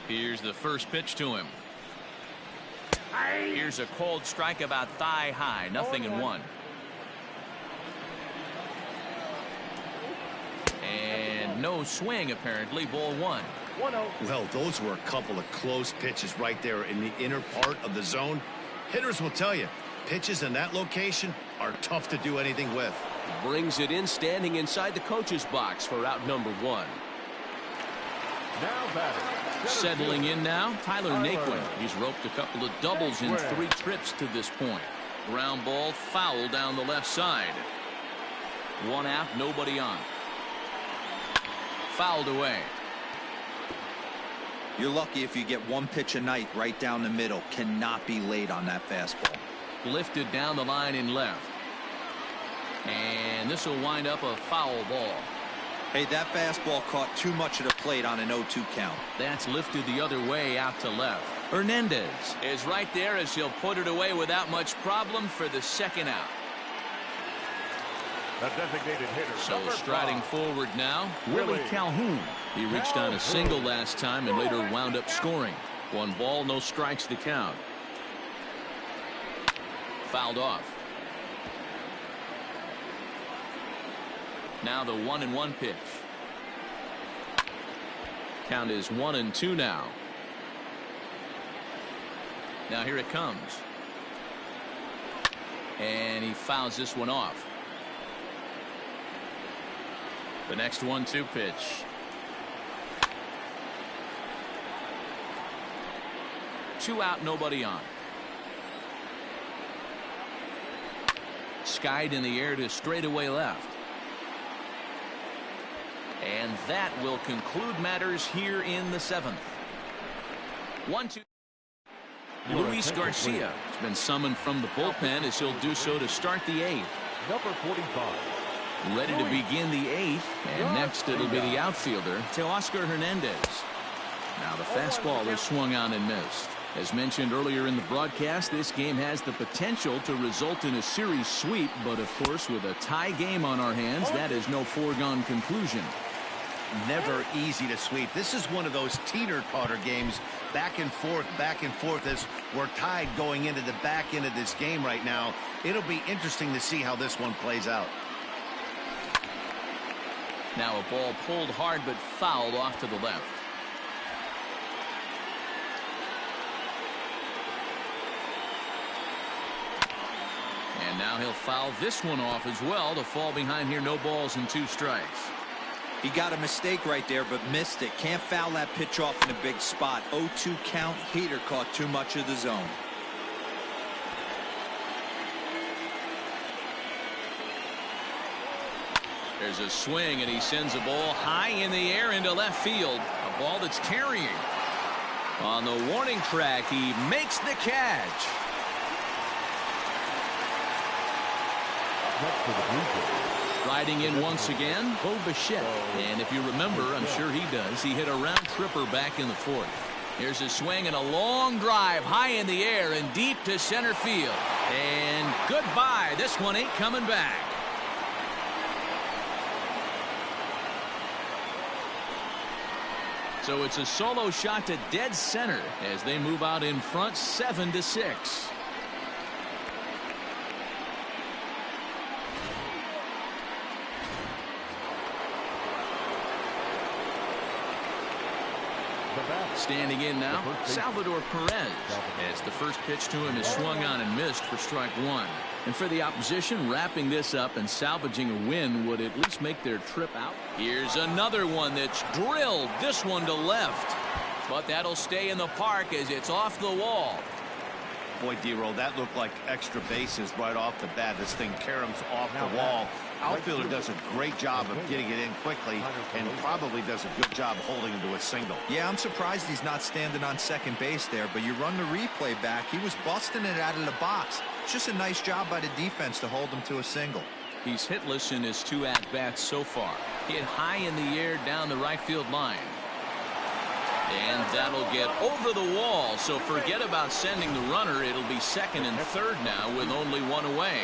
Here's the first pitch to him. Here's a cold strike about thigh high. 0-1. And no swing apparently. Ball 1. Well, those were a couple of close pitches right there in the inner part of the zone. Hitters will tell you, pitches in that location are tough to do anything with. Brings it in, standing inside the coach's box for out number 1. Now batting. Settling in now, Tyler Naquin. He's roped a couple of doubles in 3 trips to this point. Ground ball, foul down the left side. 1 out, nobody on. Fouled away. You're lucky if you get 1 pitch a night right down the middle. Cannot be late on that fastball. Lifted down the line in left. And this will wind up a foul ball. Hey, that fastball caught too much of the plate on an 0-2 count. That's lifted the other way out to left. Hernandez is right there as he'll put it away without much problem for the 2nd out. The designated hitter. So number striding 5. forward now, Willie Calhoun. He reached on a single last time and later wound up scoring. 1 ball, no strikes to count. Fouled off. Now the 1-1 pitch. Count is 1-2 now. Now here it comes. And he fouls this one off. The next 1-2 pitch. Two out, nobody on. Skied in the air to straightaway left. And that will conclude matters here in the 7th. 1-2. Luis Garcia has been summoned from the bullpen as he'll do so to start the 8th. Number 45. Ready to begin the 8th, and next it'll be the outfielder, Teoscar Hernandez. Now the fastball is swung on and missed. As mentioned earlier in the broadcast, this game has the potential to result in a series sweep, but of course with a tie game on our hands, that is no foregone conclusion. Never easy to sweep. This is one of those teeter-totter games, back and forth as we're tied going into the back end of this game right now. It'll be interesting to see how this one plays out. Now a ball pulled hard but fouled off to the left. And now he'll foul this one off as well to fall behind here. No balls and 2 strikes. He got a mistake right there, but missed it. Can't foul that pitch off in a big spot. 0-2 count. Heater caught too much of the zone. There's a swing, and he sends a ball high in the air into left field. A ball that's carrying. On the warning track, he makes the catch. Next to the Blue Jays. Riding in once again, Bo Bichette. And if you remember, I'm sure he does, he hit a round tripper back in the 4th. Here's a swing and a long drive high in the air and deep to center field. And goodbye. This one ain't coming back. So it's a solo shot to dead center as they move out in front 7-6. Standing in now, Salvador Perez, as the first pitch to him is swung on and missed for strike 1. And for the opposition, wrapping this up and salvaging a win would at least make their trip out. Here's another one that's drilled, this one to left. But that'll stay in the park as it's off the wall. Boy, D-Roll, that looked like extra bases right off the bat. This thing caroms off the wall. Outfielder does a great job of getting it in quickly and probably does a good job holding him to a single. Yeah, I'm surprised he's not standing on second base there, but you run the replay back. He was busting it out of the box. It's just a nice job by the defense to hold him to a single. He's hitless in his 2 at-bats so far. Hit high in the air down the right field line. And that'll get over the wall, so forget about sending the runner. It'll be 2nd and 3rd now with only 1 away.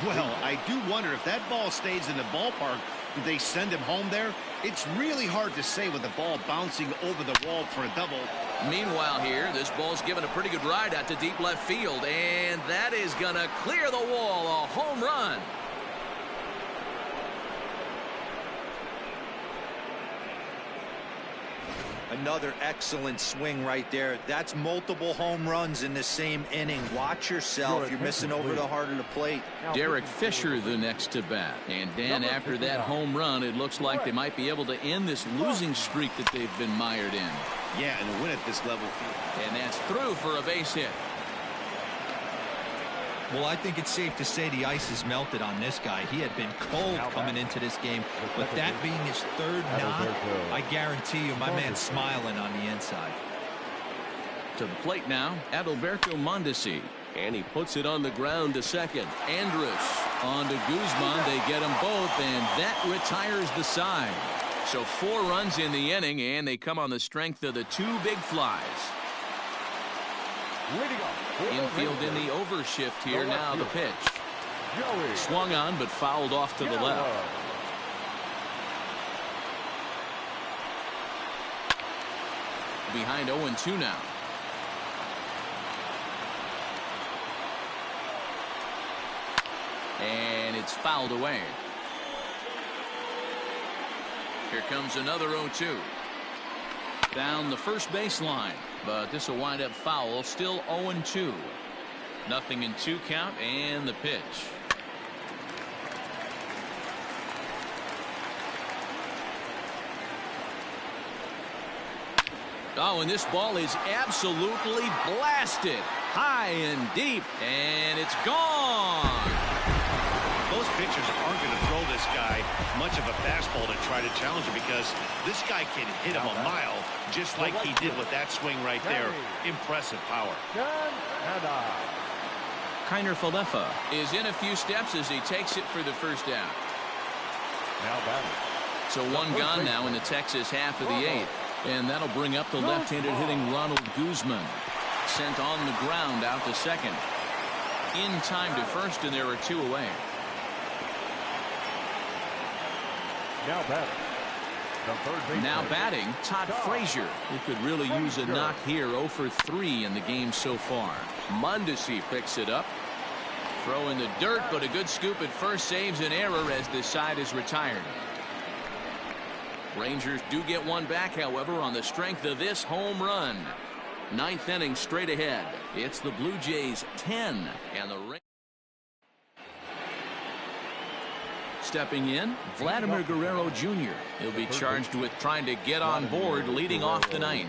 Well, I do wonder if that ball stays in the ballpark, Did they send him home there? It's really hard to say with the ball bouncing over the wall for a double. Meanwhile here, this ball's given a pretty good ride out to deep left field, and that is going to clear the wall. A home run. Another excellent swing right there. That's multiple home runs in the same inning. Watch yourself. You're missing over the heart of the plate. Derek Fisher the next to bat. And Dan, after that home run, it looks like they might be able to end this losing streak that they've been mired in. Yeah, and a win at this level. And that's through for a base hit. Well, I think it's safe to say the ice is melted on this guy. He had been cold coming into this game, but that being his third knock, I guarantee you my man's smiling on the inside. To the plate now, Adalberto Mondesi. And he puts it on the ground to second. Andrus on to Guzman. They get them both, and that retires the side. So 4 runs in the inning, and they come on the strength of the 2 big flies. Infield in the overshift here. Now the pitch. Swung on, but fouled off to the left. Behind 0-2 now. And it's fouled away. Here comes another 0-2. Down the first baseline, but this will wind up foul. Still 0-2. Nothing in 2 count, and the pitch. Oh, and this ball is absolutely blasted high and deep, and it's gone. Most pitchers aren't going to throw this guy much of a fastball to try to challenge him, because this guy can hit him a mile just like he did with that swing right there. Impressive power. Kiner Falefa is in a few steps as he takes it for the first down. Now batting. So 1 gone now in the Texas half of the 8th. And that'll bring up the left-handed hitting Ronald Guzman. Sent on the ground out to second. In time to first, and there are 2 away. Now batting. Now batting, Todd Frazier, who could really use a knock here. 0 for 3 in the game so far. Mondesi picks it up. Throw in the dirt, but a good scoop at first saves an error as the side is retired. Rangers do get 1 back, however, on the strength of this home run. 9th inning straight ahead. It's the Blue Jays 10 and the Rangers. Stepping in, Vladimir Guerrero Jr. He'll be charged with trying to get on board, leading off the 9th.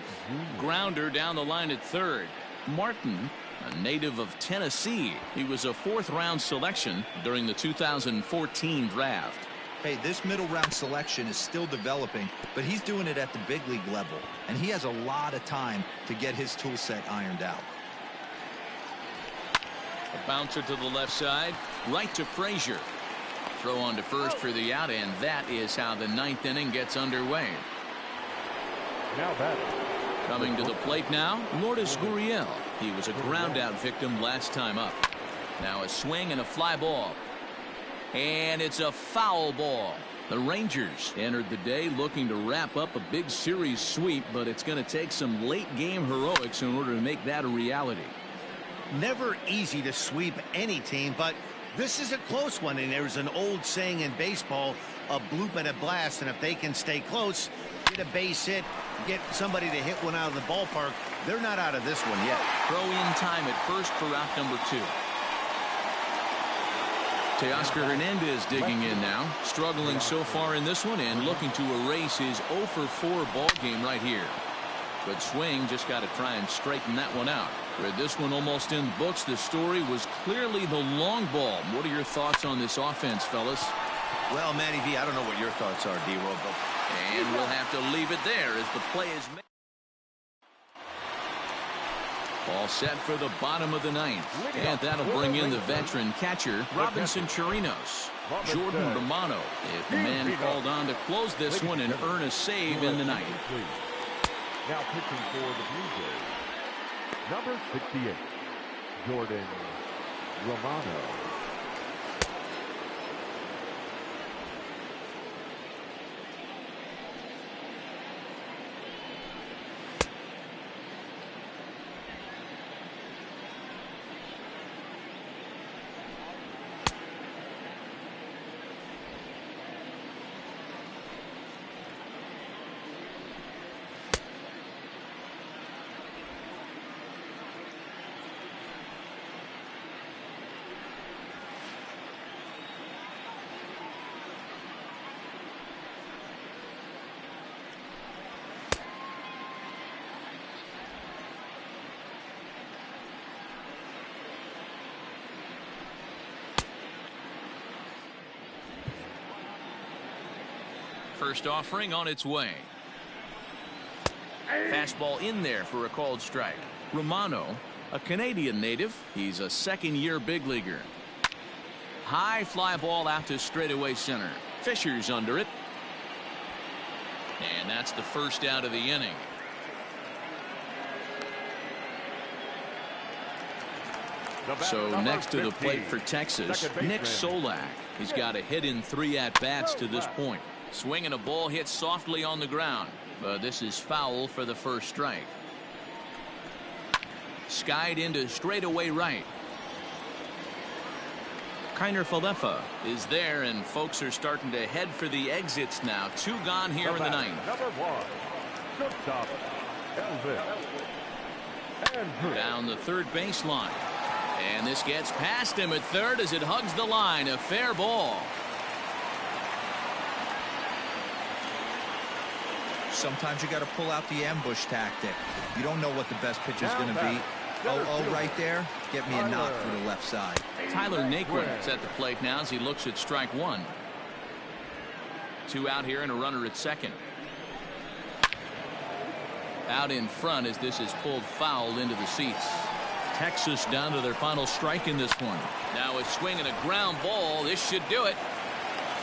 Grounder down the line at third. Martin, a native of Tennessee. He was a 4th-round selection during the 2014 draft. Hey, this middle round selection is still developing, but he's doing it at the big league level, and he has a lot of time to get his tool set ironed out. A bouncer to the left side, right to Frazier. Throw on to first for the out, and that is how the 9th inning gets underway. Now batting. Coming to the plate now, Lourdes Gurriel. He was a ground out victim last time up. Now a swing and a fly ball. And it's a foul ball. The Rangers entered the day looking to wrap up a big series sweep, but it's going to take some late game heroics in order to make that a reality. Never easy to sweep any team, but this is a close one, and there's an old saying in baseball, a bloop and a blast, and if they can stay close, get a base hit, get somebody to hit one out of the ballpark, they're not out of this one yet. Throw in time at first for out number 2. Teoscar Hernandez digging in now, struggling so far in this one and looking to erase his 0 for 4 ball game right here. Good swing, just got to try and straighten that one out. With this one almost in the books, the story was clearly the long ball. What are your thoughts on this offense, fellas? Well, Matty V, I don't know what your thoughts are, D-Roll, but... And we'll have to leave it there as the play is made. All set for the bottom of the 9th. And that'll bring in the veteran catcher, Robinson Chirinos. Jordan Romano, if the man called on to close this one and earn a save in the 9th. Now pitching for the Blue Jays, number 68, Jordan Romano. first offering on its way. Fastball in there for a called strike. Romano, a Canadian native. He's a second-year big leaguer. High fly ball out to straightaway center. Fisher's under it. And that's the first out of the inning. So next to the plate for Texas, Nick Solak. He's got a hit in 3 at-bats to this point. Swinging a ball hit softly on the ground. But this is foul for the first strike. Skied into straightaway right. Kiner Falefa is there, and folks are starting to head for the exits now. 2 gone here in the ninth. Number 1, shortstop, Elvis. Down the third baseline. And this gets past him at third as it hugs the line. A fair ball. Sometimes you got to pull out the ambush tactic. You don't know what the best pitch is going to be. Oh, right there. Get me a knock for the left side. Tyler Naquin is at the plate now as he looks at strike 1. 2 out here and a runner at second. Out in front as this is pulled foul into the seats. Texas down to their final strike in this one. Now a swing and a ground ball. This should do it.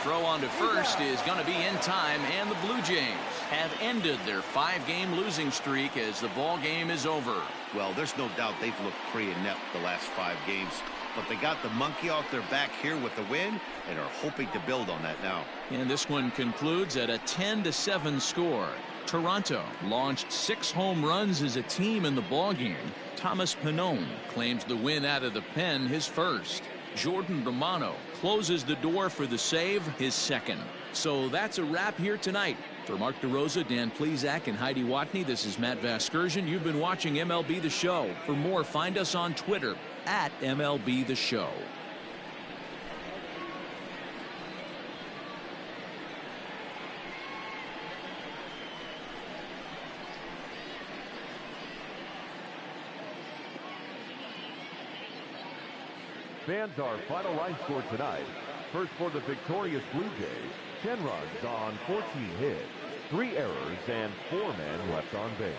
Throw on to first is going to be in time, and the Blue Jays have ended their 5-game losing streak as the ball game is over. Well, there's no doubt they've looked pretty inept the last 5 games, but they got the monkey off their back here with the win and are hoping to build on that now. And this one concludes at a 10-7 score. Toronto launched 6 home runs as a team in the ball game. Thomas Pannone claims the win out of the pen, his first. Jordan Romano closes the door for the save, his second. So that's a wrap here tonight. For Mark DeRosa, Dan Plesac, and Heidi Watney, this is Matt Vasgersian. You've been watching MLB The Show. For more, find us on Twitter at MLB The Show. Fans, our final line score tonight. First for the victorious Blue Jays, 10 runs on 14 hits, 3 errors, and 4 men left on base.